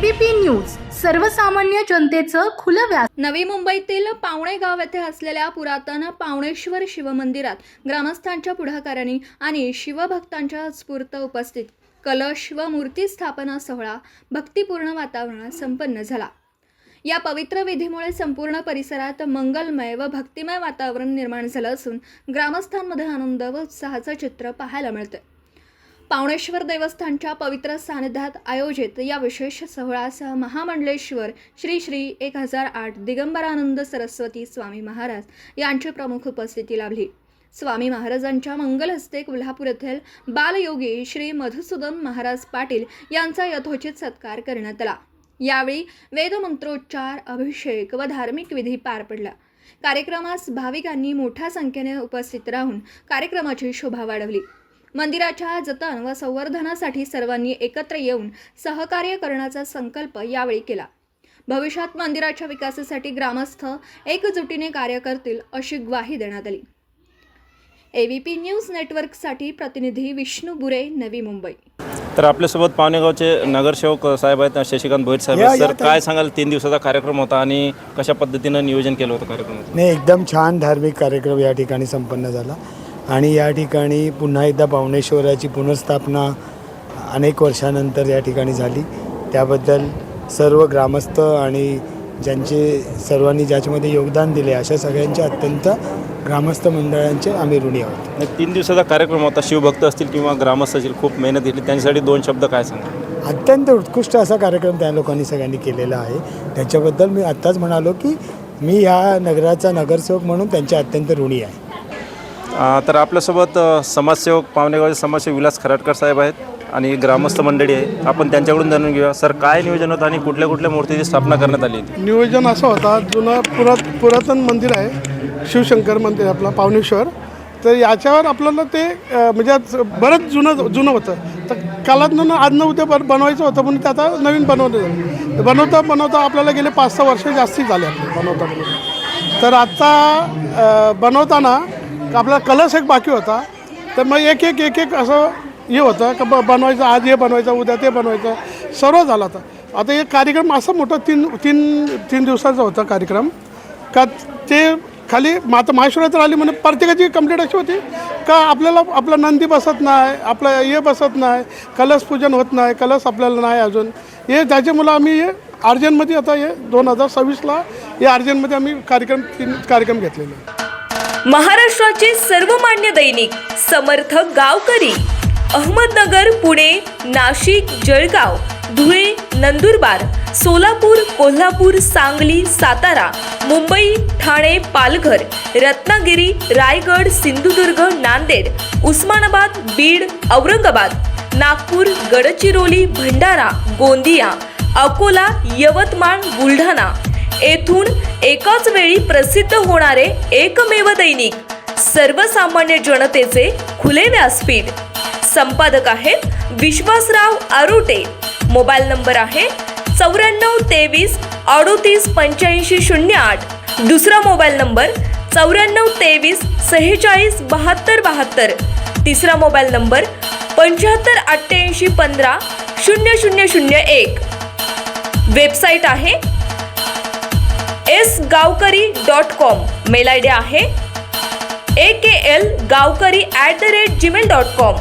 ABP news सर्वसामान्य जनतेचं खुलं व्यास। नवी मुंबईतील पावणे गाव येथे असलेल्या पुरातन पावणेश्वर शिवमंदिरात ग्रामस्थांच्या पुढाकाराने आणि शिवभक्तांच्या स्फूर्त उपस्थित कलश व मूर्ती स्थापना सोहळा भक्तिपूर्ण वातावरणात संपन्न झाला। या पवित्र विधीमुळे संपूर्ण परिसरात मंगलमय व भक्तिमय वातावरण निर्माण झालं असून ग्रामस्थांमध्ये आनंद व उत्साहाचं चित्र पाहायला मिळते। पावणेश्वर देवस्थानच्या पवित्र सानिध्यात आयोजित या विशेष सोहळ्यास महामंडलेश्वर श्री श्री 1008 दिगंबरानंद सरस्वती स्वामी महाराज यांची प्रमुख उपस्थिती लाभली। स्वामी महाराजांच्या मंगल हस्ते कोल्हापूर येथील बालयोगी श्री मधुसूदन महाराज पाटील यांचा यथोचित सत्कार करण्यात आला। यावेळी वेदमंत्रोच्चार, अभिषेक व धार्मिक विधी पार पडला। कार्यक्रमास भाविकांनी मोठ्या संख्येने उपस्थित राहून कार्यक्रमाची शोभा वाढवली। मंदिराच्या जतन व संवर्धनासाठी सर्वांनी एकत्र येऊन सहकार्य करण्याचा संकल्प यावेळी केला। भविष्यात मंदिराच्या विकासासाठी ग्रामस्थ एकजुटीने कार्य करतील अशी ग्वाही देण्यात आली। ABP न्यूज नेटवर्कसाठी प्रतिनिधी विष्णू बुरे, नवी मुंबई। तर आपल्यासोबत पावणेगावचे नगरसेवक साहेब आहेत, शशिकांत भोईर साहेब। सर, काय सांगाल? 3 दिवसाचा कार्यक्रम होता आणि कशा पद्धतीनं नियोजन केलं होतं कार्यक्रमाचं? नाही, एकदम छान धार्मिक कार्यक्रम या ठिकाणी संपन्न झाला आणि या ठिकाणी पुन्हा एकदा पावणेश्वराची पुनर्स्थापना अनेक वर्षानंतर या ठिकाणी झाली। त्याबद्दल सर्व ग्रामस्थ आणि सर्वांनी ज्याच्यामध्ये योगदान दिले अशा सगळ्यांचे अत्यंत ग्रामस्थ मंडळांचे आम्ही ऋणी आहोत। 3 दिवसाचा कार्यक्रम होता। शिवभक्त असतील किंवा ग्रामस्थ असतील, खूप मेहनत घेतली, त्यांच्यासाठी 2 शब्द काय सांगा? अत्यंत उत्कृष्ट असा कार्यक्रम त्या लोकांनी सगळ्यांनी केलेला आहे। त्याच्याबद्दल मी आत्ताच म्हणालो की मी या नगराचा नगरसेवक म्हणून त्यांचे अत्यंत ऋणी आहे। तर आपल्यासोबत समाजसेवक, पावणेगावचे समाजसेवक विलास खराटकर साहेब आहेत आणि ग्रामस्थ मंडळी आहे। आपण त्यांच्याकडून जाणून घेऊया। सर, काय नियोजन होतं आणि कुठल्या कुठल्या मूर्तीची स्थापना करण्यात आली? नियोजन असं होता, जुनं पुरातन मंदिर आहे शिवशंकर मंदिर आपला पावणेश्वर। तर याच्यावर आपल्याला ते म्हणजे बरंच जुनं होतं, तर कालातून आज न उद्या बनवायचं होतं, पण ते आता नवीन बनवता आपल्याला गेले 5-6 वर्ष जास्ती झाले आपले बनवता। तर आता बनवताना आपला कलश एक बाकी होता, तर मग एक असं हे होतं का बनवायचं, आज हे बनवायचं, उद्या ते बनवायचं, सर्व झालं होतं। आता एक कार्यक्रम असा मोठा तीन दिवसाचा होता कार्यक्रम का ते खाली माहेश्वरात राहिली म्हणजे प्रत्येकाची कंप्लेंट अशी होती का आपला नंदी बसत नाही, आपलं हे बसत नाही, कलश पूजन होत नाही, कलश आपल्याला नाही अजून हे। त्याच्यामुळं आम्ही हे अर्जनमध्ये आता हे 2026ला हे अर्जनमध्ये आम्ही कार्यक्रम घेतलेले। महाराष्ट्राचे सर्वमान्य दैनिक समर्थ गावकरी अहमदनगर, पुणे, नाशिक, जळगाव, धुळे, नंदुरबार, सोलापूर, कोल्हापूर, सांगली, सातारा, मुंबई, ठाणे, पालघर, रत्नागिरी, रायगड, सिंधुदुर्ग, नांदेड, उस्मानाबाद, बीड, औरंगाबाद, नागपूर, गडचिरोली, भंडारा, गोंदिया, अकोला, यवतमाळ, बुलढाणा येथून एकाच वेळी प्रसिद्ध होणारे एकमेव दैनिक सर्वसामान्य जनतेचे खुले व्यासपीठ। संपादक आहेत विश्वासराव आरोटे। मोबाईल नंबर आहे 94 23 38 85 08। दुसरा मोबाईल नंबर 94 23 46 72 72। तिसरा मोबाईल नंबर 75 88 15 0001। वेबसाईट आहे sgavkari.com। मेल ID आहे akl gavkari@gmail.com।